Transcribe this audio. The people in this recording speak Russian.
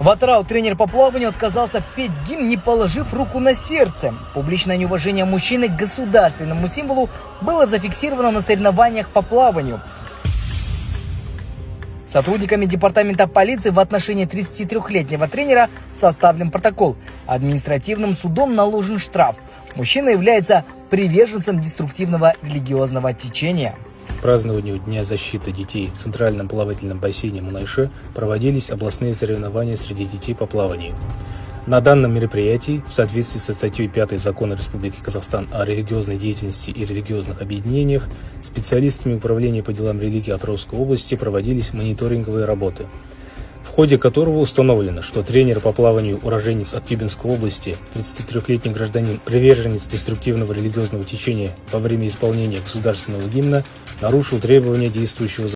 В Атырау тренер по плаванию отказался петь гимн, не положив руку на сердце. Публичное неуважение мужчины к государственному символу было зафиксировано на соревнованиях по плаванию. Сотрудниками департамента полиции в отношении 33-летнего тренера составлен протокол. Административным судом наложен штраф. Мужчина является приверженцем деструктивного религиозного течения. К празднованию Дня защиты детей в Центральном плавательном бассейне Мунайши проводились областные соревнования среди детей по плаванию. На данном мероприятии, в соответствии со статьей 5 Закона Республики Казахстан о религиозной деятельности и религиозных объединениях, специалистами Управления по делам религии Атырауской области проводились мониторинговые работы, в ходе которого установлено, что тренер по плаванию, уроженец Актюбинской области, 33-летний гражданин, приверженец деструктивного религиозного течения, во время исполнения государственного гимна нарушил требования действующего закона.